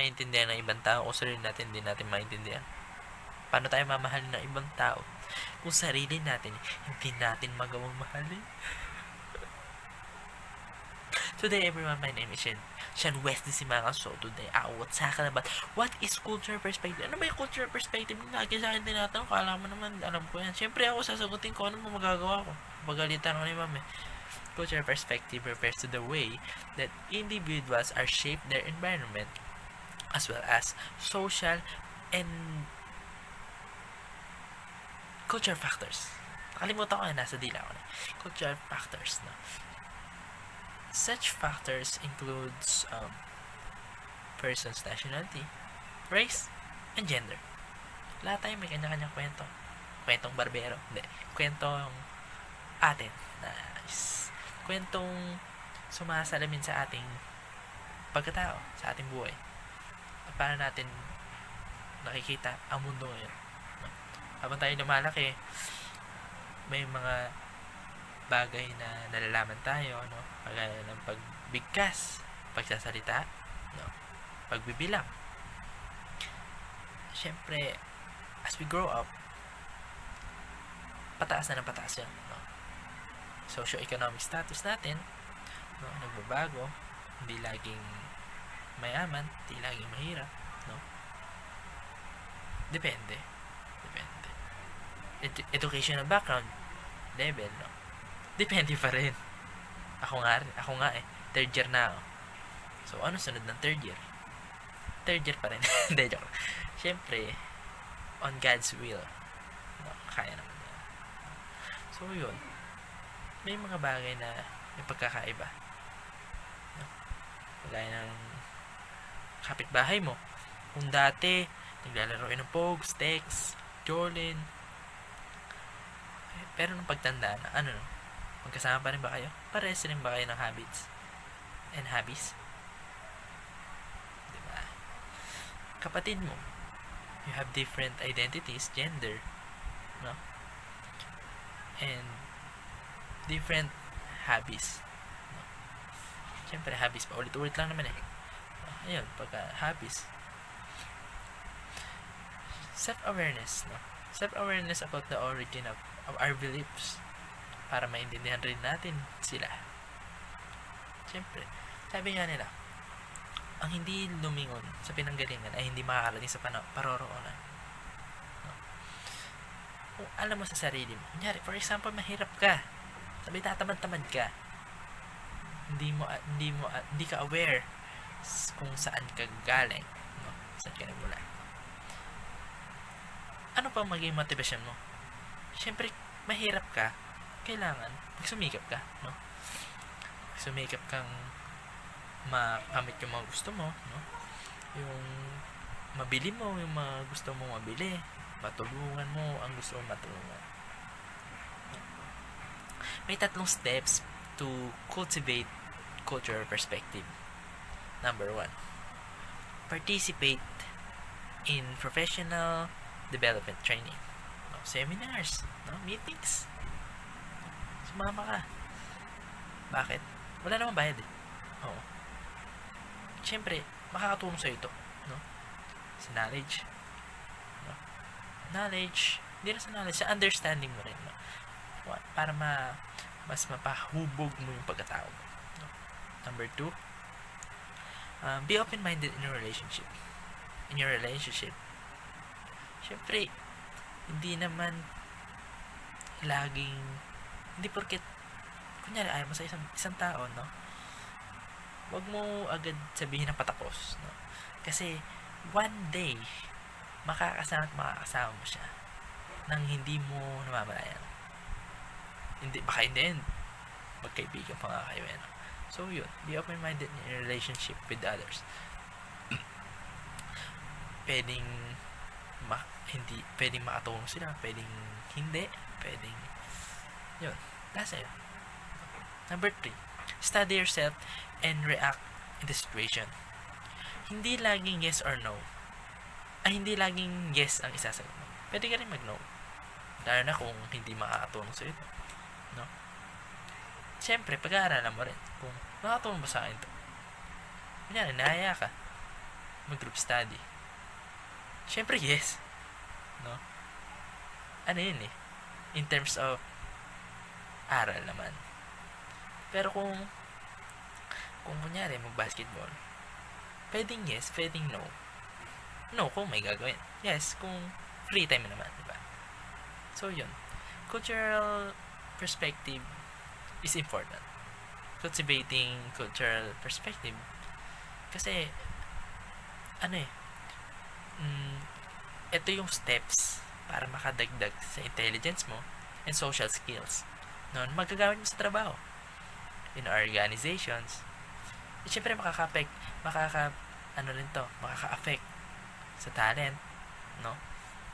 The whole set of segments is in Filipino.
maintindihan ng ibang tao kung sarili natin hindi natin maintindihan? Paano tayo mamahalin ng ibang tao kung sarili natin hindi natin magawang mahalin? Today everyone, my name is Shan West si mga so today what's talking about what is cultural perspective? Ano ba yung cultural perspective? Lagi sa akin tinatanong, kala mo naman alam ko yan. Siyempre ako sasagutin ko ano mo magagawa ko. Pagalitan ko ni ma'am eh. Cultural perspective refers to the way that individuals are shaped their environment as well as social and cultural factors. Nakalimutan ko na nasa dila ko na. Cultural factors, no? Such factors includes person's nationality, race, and gender. Lahat tayo may kanya-kanyang kwento. Kwentong barbero. Hindi. Kwentong atin. Nice. Kwentong sumasalamin sa ating pagkatao, sa ating buhay. At paano natin nakikita ang mundo ngayon. Habang tayo lumalaki, may mga bagay na nalalaman tayo, no? Kagaya ng pagbigkas, pagsasalita, no? Pagbibilang. Siyempre, as we grow up, pataas na ng pataas yan, no? Socio-economic status natin, no? Nagbabago, hindi laging mayaman, hindi laging mahirap, no? Depende. Educational background level, no? Depende pa rin. Ako nga eh. Third year na ako. So, ano sunod ng third year? Third year pa rin. Hindi, joke. Siyempre, on God's will. No, kaya naman yan. So, yun. May mga bagay na may pagkakaiba. No? Kagaya ng kapitbahay mo. Kung dati, naglalaro ng Pogs, Tex, Jolin. Pero nung pagtanda na, ano no? Magkasama pa rin ba kayo? Pares rin ba kayo ng habits and hobbies? Diba? Kapatid mo, you have different identities, gender, no? And different hobbies. No? Siyempre, hobbies pa. Ulit-ulit lang naman eh. Ayun, pagka hobbies. Self-awareness, no? Self-awareness about the origin of our beliefs para maintindihan rin natin sila. Siyempre, sabi nga nila, ang hindi lumingon sa pinanggalingan ay hindi makakarating sa paroroonan. No? Kung alam mo sa sarili mo, kunyari, for example, mahirap ka, sabi tatamad-tamad ka, hindi ka aware kung saan ka galing, no? Saan ka nagmula. Ano pa maging motivation mo? Siyempre, mahirap ka, kailangan magsumikap ka, no? Sumikap kang makamit yung mga gusto mo, no? Yung mabili mo yung mga gusto mo mabili, matulungan mo ang gusto mo matulungan. May 3 steps to cultivate cultural perspective. Number 1, participate in professional development training, no? Seminars, no? Meetings. Sumama ka. Bakit? Wala namang bayad eh. Oo. Siyempre, makakatulong sa ito, no? Sa knowledge. No? Knowledge, hindi na sa knowledge, sa understanding mo rin, no? Para mas mapahubog mo yung pagkatao mo, no? Number 2, be open-minded in your relationship. In your relationship, siyempre, hindi naman laging, hindi porket kunyari ayaw mo sa isang tao, no? Wag mo agad sabihin na patapos, no? Kasi one day makakasama mo siya nang hindi mo namamalayan. Baka in the end magkaibigan pa nga kayo, no? So yun, be open-minded in your relationship with others. Pwedeng makatulong sila, pwedeng hindi, pwedeng yun, nasa yun. Number 3, study yourself and react in the situation. Hindi laging yes or no. Hindi laging yes ang isasagot mo. Pwede ka rin mag-no. Lalo na kung hindi makakatulong sa ito, no? Siyempre, pag-aaralan mo rin kung makakatulong ba sa akin ito. Kunyari, nahaya ka. mag-group study? Siyempre, yes. No? Ano yun eh? In terms of aral naman. Pero kung kunyari mag-basketball, pwedeng yes, pwedeng no. No, kung may gagawin. Yes, kung free time naman, diba? So, yun. Cultural perspective is important. Cultivating cultural perspective. Kasi, ito yung steps para makadagdag sa intelligence mo and social skills. Noon, magagamit mo sa trabaho. In organizations. At syempre, makaka-affect sa talent, no?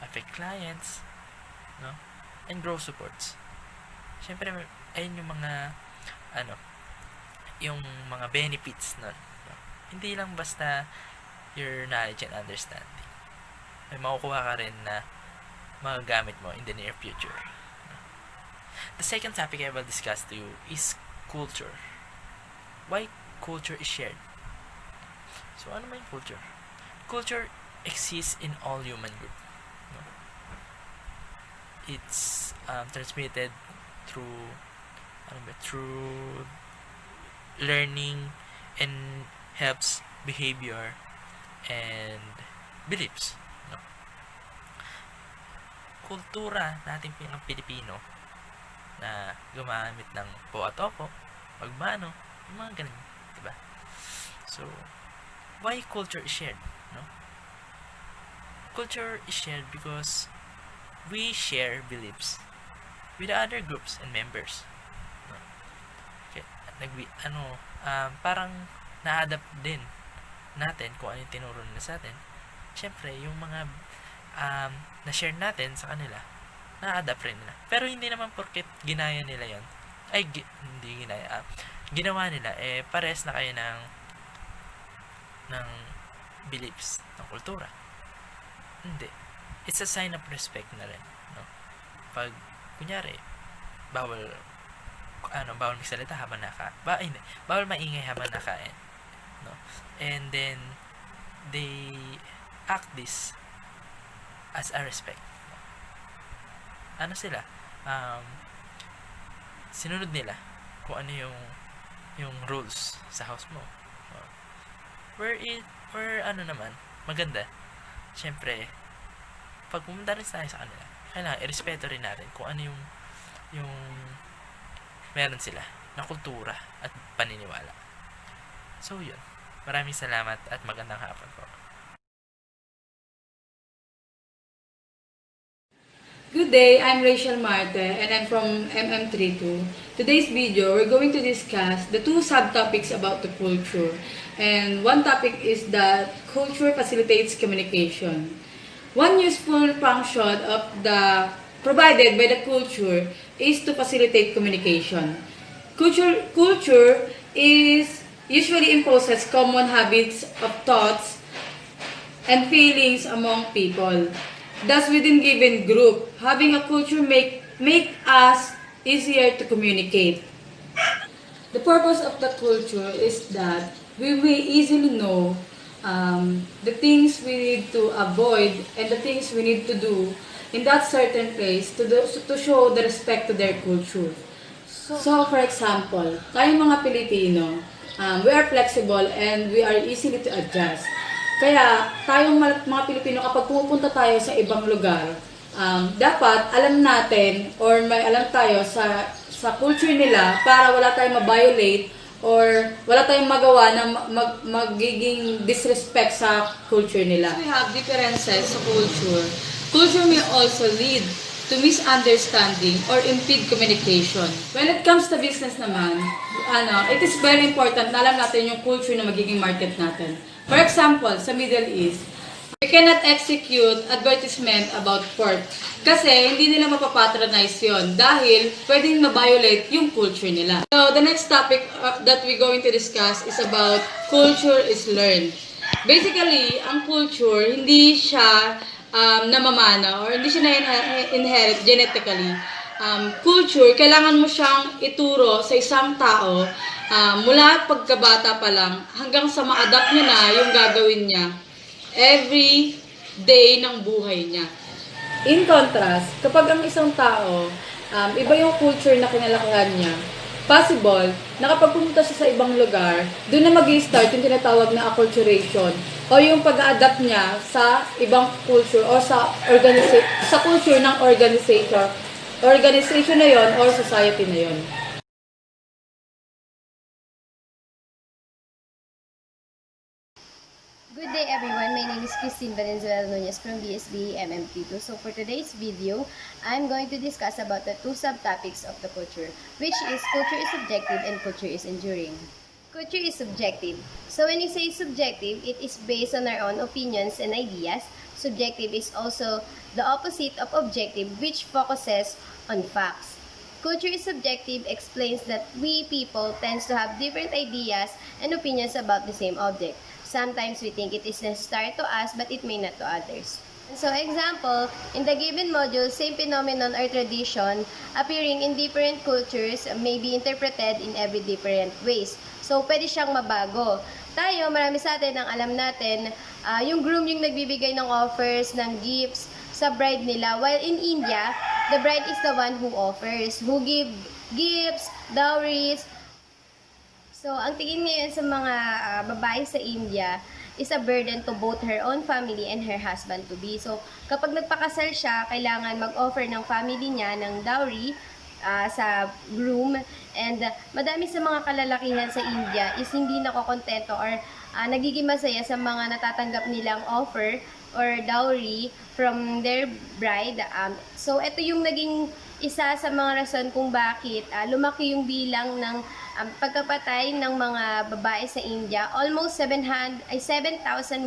Affect clients, no? And growth supports. Syempre, ayun yung mga yung mga benefits nun. No? Hindi lang basta your knowledge and understanding. May makukuha ka rin na magagamit mo in the near future. No? The second topic I will discuss to you is culture. Why culture is shared? So, ano ba yung culture? Culture exists in all human group. No? It's transmitted through learning and helps behavior and beliefs. No? Kultura natin ang Pilipino na gumamit ng po at opo, pagmano, yung mga ganun, diba? So, why culture is shared? No? Culture is shared because we share beliefs with other groups and members. No? Okay, parang na-adapt din natin kung ano yung tinuro nila sa atin. Siyempre, yung mga na-share natin sa kanila, na-adapt rin nila. Pero hindi naman porket ginaya nila yon ginawa nila, pares na kayo ng beliefs, ng kultura. Hindi. It's a sign of respect na rin. No? Pag, kunyari, bawal magsalita habang bawal maingay habang nakain. No? And then, they act this as a respect. Ano sila? Sinunod nila kung ano yung rules sa house mo. Where naman, maganda. Siyempre, pag pumunta rin tayo sa kanila, kailangan irespeto rin natin kung ano yung meron sila na kultura at paniniwala. So, yun. Maraming salamat at magandang hapon po. Good day, I'm Rachel Marte and I'm from MM32. Today's video, we're going to discuss the two subtopics about the culture. And one topic is that culture facilitates communication. One useful function provided by the culture is to facilitate communication. Culture is usually imposes common habits of thoughts and feelings among people. Thus, within given group, having a culture make us easier to communicate. The purpose of the culture is that we will easily know the things we need to avoid and the things we need to do in that certain place to show the respect to their culture. So for example, tayong mga Pilipino, we are flexible and we are easily to adjust. Kaya tayong mga Pilipino, kapag pumupunta tayo sa ibang lugar, dapat alam natin or may alam tayo sa culture nila para wala tayong ma-violate or wala tayong magawa na magiging disrespect sa culture nila. We have differences sa culture. Culture may also lead to misunderstanding or impede communication. When it comes to business naman, it is very important na alam natin yung culture na magiging market natin. For example, sa Middle East, we cannot execute advertisement about pork kasi hindi nila mapapatronize yon dahil pwedeng ma-violate yung culture nila. So, the next topic that we're going to discuss is about culture is learned. Basically, ang culture, hindi siya namamana or hindi siya na-inherit genetically. Culture, kailangan mo siyang ituro sa isang tao mula pagkabata pa lang hanggang sa ma-adapt niya na yung gagawin niya. every day ng buhay niya. In contrast, kapag ang isang tao, iba yung culture na kinalakihan niya, possible na kapag pumunta siya sa ibang lugar, doon na mag-i-start yung tinatawag na acculturation o yung pag-adapt niya sa ibang culture o sa culture ng organization na yon or society na yon. Good day everyone, my name is Christine Valenzuela Nunez from BSB Mktg. So for today's video, I'm going to discuss about the two subtopics of the culture, which is culture is subjective and culture is enduring. Culture is subjective. So when you say subjective, it is based on our own opinions and ideas. Subjective is also the opposite of objective, which focuses on facts. Culture is subjective explains that we people tend to have different ideas and opinions about the same object. Sometimes we think it is necessary to us, but it may not to others. So example, in the given module, same phenomenon or tradition appearing in different cultures may be interpreted in every different ways. So pwede siyang mabago. Tayo, marami sa atin ang alam natin, yung groom yung nagbibigay ng offers, ng gifts sa bride nila. While in India, the bride is the one who offers, who give gifts, dowries. So, ang tingin ngayon sa mga babae sa India is a burden to both her own family and her husband-to-be. So, kapag nagpakasal siya, kailangan mag-offer ng family niya ng dowry sa groom. And madami sa mga kalalakihan sa India is hindi nakokontento or nagiging masaya sa mga natatanggap nilang offer or dowry from their bride. So, ito yung naging isa sa mga rason kung bakit lumaki yung bilang ng pagkapatay ng mga babae sa India. Almost 7,000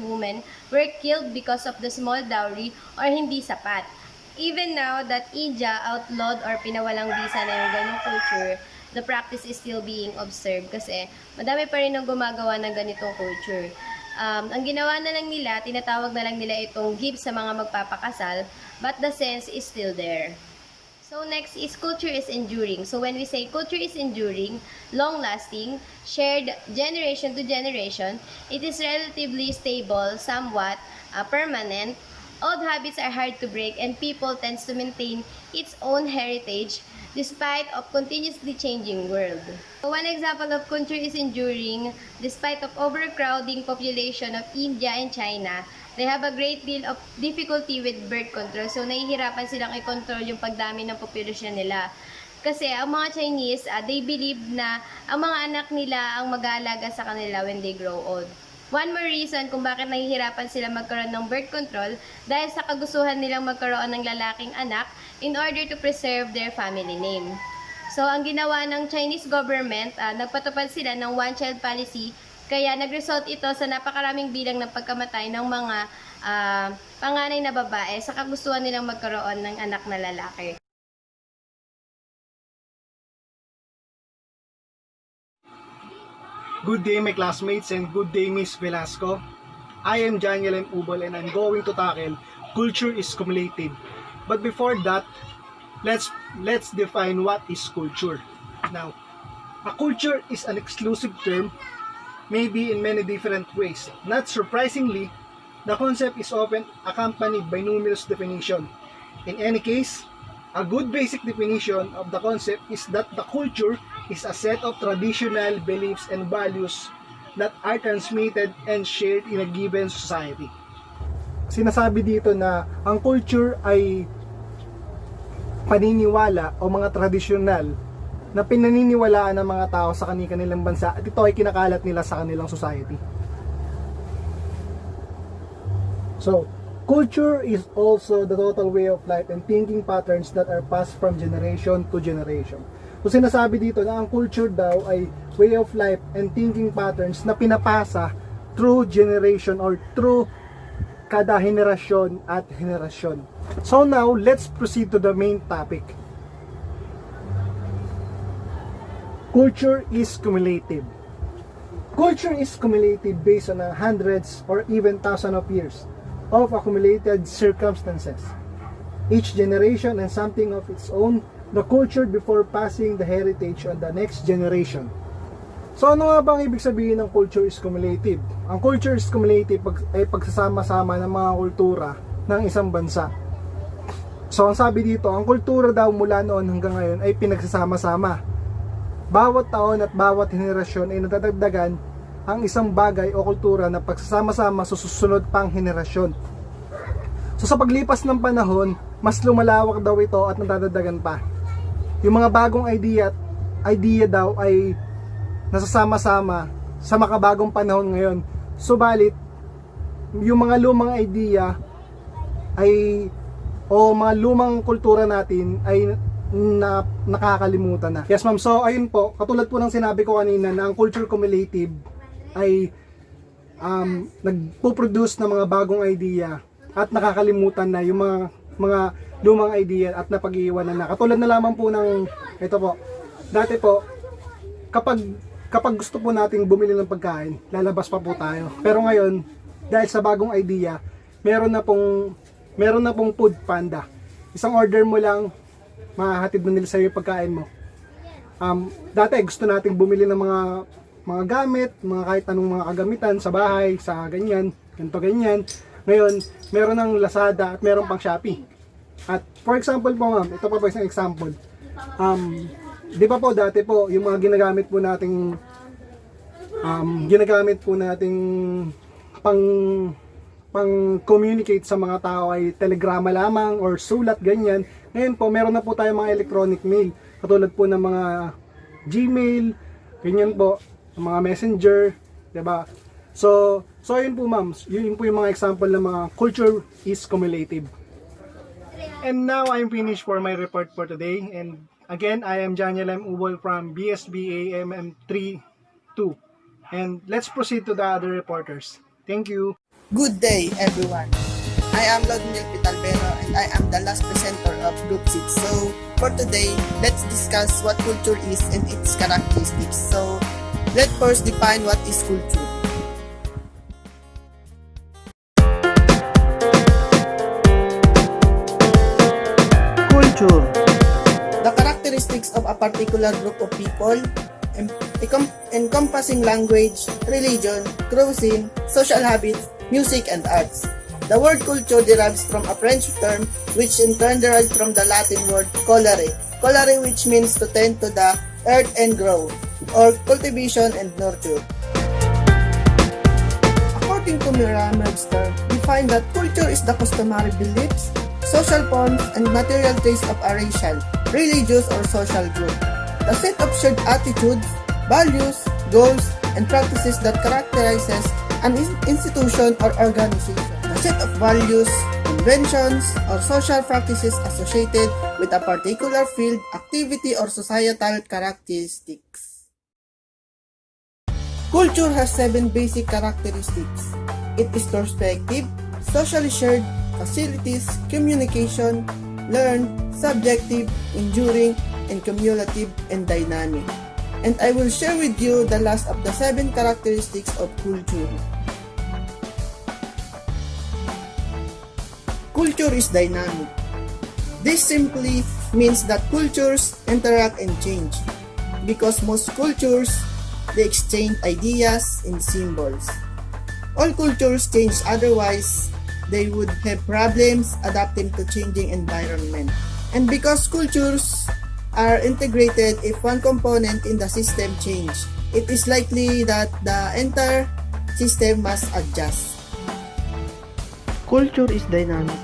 women were killed because of the small dowry or hindi sapat. Even now that India outlawed or pinawalang visa na yung ganong culture, the practice is still being observed kasi madami pa rin ang gumagawa ng ganitong culture. Ang ginawa na lang nila, tinatawag na lang nila itong gift sa mga magpapakasal, but the sense is still there. So next is culture is enduring. So when we say culture is enduring, long-lasting, shared generation to generation, it is relatively stable, somewhat permanent. Old habits are hard to break and people tends to maintain its own heritage despite of continuously changing world. So one example of culture is enduring despite of overcrowding population of India and China. They have a great deal of difficulty with birth control. So, nahihirapan silang i-control yung pagdami ng populasyon nila. Kasi, ang mga Chinese, they believe na ang mga anak nila ang mag-aalaga sa kanila when they grow old. One more reason kung bakit nahihirapan sila magkaroon ng birth control dahil sa kagustuhan nilang magkaroon ng lalaking anak in order to preserve their family name. So, ang ginawa ng Chinese government, nagpatupad sila ng one-child policy. Kaya nag-result ito sa napakaraming bilang ng pagkamatay ng mga panganay na babae sa kagustuhan nilang magkaroon ng anak na lalaki. Good day my classmates and good day Miss Velasco. I am Daniel M. Ubal and I'm going to tackle culture is cumulative. But before that, let's define what is culture. Now, a culture is an exclusive term maybe in many different ways. Not surprisingly, the concept is often accompanied by numerous definitions. In any case, a good basic definition of the concept is that the culture is a set of traditional beliefs and values that are transmitted and shared in a given society. Sinasabi dito na ang culture ay paniniwala o mga tradisyonal na pinaniniwalaan ng mga tao sa kanilang bansa at ito ay kinakalat nila sa kanilang society. So, culture is also the total way of life and thinking patterns that are passed from generation to generation. So, sinasabi dito na ang culture daw ay way of life and thinking patterns na pinapasa through generation or through kada henerasyon at henerasyon. So now, let's proceed to the main topic. Culture is cumulative. Culture is cumulative based on hundreds or even thousands of years of accumulated circumstances. Each generation and something of its own, the culture before passing the heritage on the next generation. So ano nga bang ibig sabihin ng culture is cumulative? Ang culture is cumulative ay pagsasama-sama ng mga kultura ng isang bansa. So ang sabi dito, ang kultura daw mula noon hanggang ngayon ay pinagsasama-sama. Bawat taon at bawat henerasyon ay nadadagdagan ang isang bagay o kultura na pagsasama-sama sa susunod pang henerasyon. So sa paglipas ng panahon, mas lumalawak daw ito at nadadagdagan pa. Yung mga bagong idea daw ay nasasama-sama sa makabagong panahon ngayon. Subalit, yung mga lumang idea o mga lumang kultura natin ay nakakalimutan na. Yes ma'am, so ayun po, katulad po ng sinabi ko kanina na ang culture cumulative ay nagpo-produce ng mga bagong idea at nakakalimutan na yung mga lumang idea at napag-iiwanan na. Katulad na lamang po ng ito po. Dati po kapag gusto po nating bumili ng pagkain, lalabas pa po tayo. Pero ngayon, dahil sa bagong idea, meron na pong food panda. Isang order mo lang, mahahatid na nila sa iyo yung pagkain mo. Dati gusto nating bumili ng mga gamit, mga kahit anong mga kagamitan sa bahay, sa ganyan, ganyan. Ngayon, meron ng Lazada at meron pang Shopee. At for example po ma'am, ito pa po isang example. Di ba po dati po yung mga ginagamit po nating pang communicate sa mga tao ay telegrama lamang or sulat ganyan. Ngayon po meron na po tayong mga electronic mail katulad po ng mga Gmail, ganyan po, mga Messenger, di ba? So yun po ma'am, yun po yung mga example ng mga culture is cumulative. And now I'm finished for my report for today. And again, I am Int'L from BSB MM32. And let's proceed to the other reporters. Thank you. Good day, everyone. I am Lodmil Pitalbero and I am the last presenter of Group 6. So, for today, let's discuss what culture is and its characteristics. So, let's first define what is culture. Culture. The characteristics of a particular group of people encompassing language, religion, cuisine, social habits, music, and arts. The word culture derives from a French term which in turn derives from the Latin word colere. Colere, which means to tend to the earth and grow, or cultivation and nurture. According to Merriam-Webster, we find that culture is the customary beliefs, social forms, and material traits of a racial, religious, or social group. The set of shared attitudes, values, goals, and practices that characterizes an institution or organization. The set of values, conventions, or social practices associated with a particular field, activity, or societal characteristics. Culture has 7 basic characteristics. It is perspective, socially shared, facilities, communication, learned, subjective, enduring, and cumulative and dynamic. And I will share with you the last of the 7 characteristics of culture. Culture is dynamic. This simply means that cultures interact and change. Because most cultures, they exchange ideas and symbols. All cultures change, otherwise they would have problems adapting to changing environment. And because cultures are integrated, if one component in the system change, it is likely that the entire system must adjust. Culture is dynamic.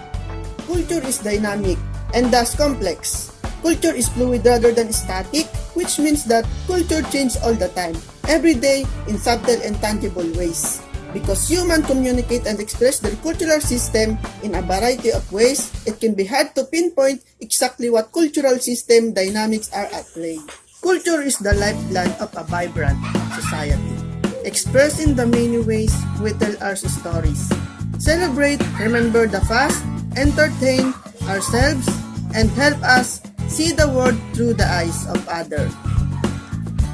Culture is dynamic and thus complex. Culture is fluid rather than static, which means that culture changes all the time, every day in subtle and tangible ways. Because humans communicate and express their cultural system in a variety of ways, it can be hard to pinpoint exactly what cultural system dynamics are at play. Culture is the lifeblood of a vibrant society, expressed in the many ways we tell our stories, celebrate, remember the past, entertain ourselves, and help us see the world through the eyes of others.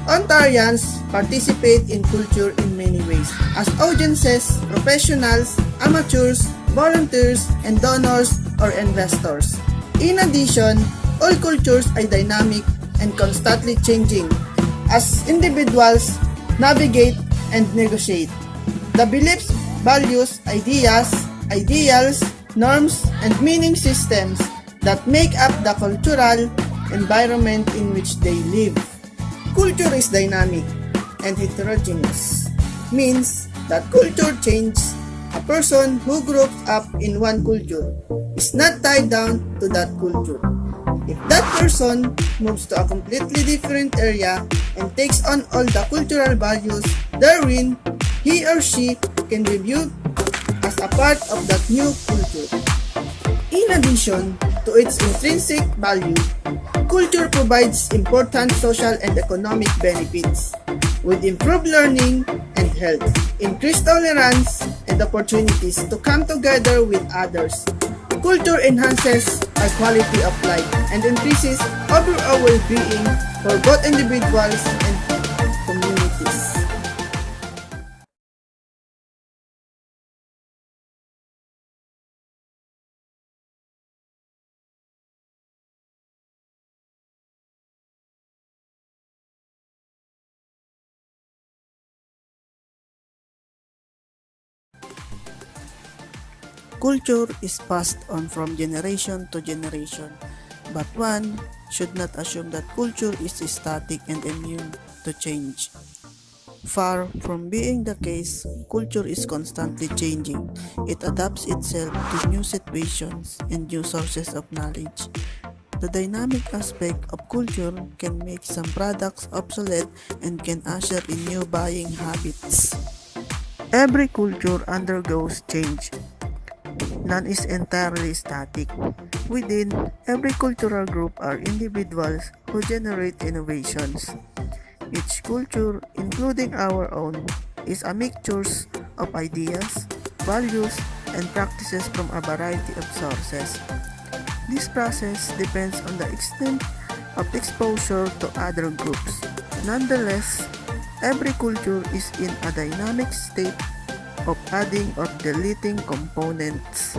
Ontarians participate in culture in many ways as audiences, professionals, amateurs, volunteers, and donors or investors. In addition, all cultures are dynamic and constantly changing. As individuals, navigate, and negotiate. The beliefs, values, ideas, ideals, norms, and meaning systems that make up the cultural environment in which they live. Culture is dynamic and heterogeneous, means that culture changes. A person who grows up in one culture is not tied down to that culture. If that person moves to a completely different area and takes on all the cultural values therein, he or she can be viewed as a part of that new culture. In addition to its intrinsic value, culture provides important social and economic benefits, with improved learning and health, increased tolerance, and opportunities to come together with others. Culture enhances our quality of life and increases overall well-being for both individuals and communities. Culture is passed on from generation to generation, but one should not assume that culture is static and immune to change. Far from being the case, culture is constantly changing. It adapts itself to new situations and new sources of knowledge. The dynamic aspect of culture can make some products obsolete and can usher in new buying habits. Every culture undergoes change. None is entirely static. Within every cultural group are individuals who generate innovations. Each culture, including our own, is a mixture of ideas, values, and practices from a variety of sources. This process depends on the extent of exposure to other groups. Nonetheless, every culture is in a dynamic state of adding or deleting components.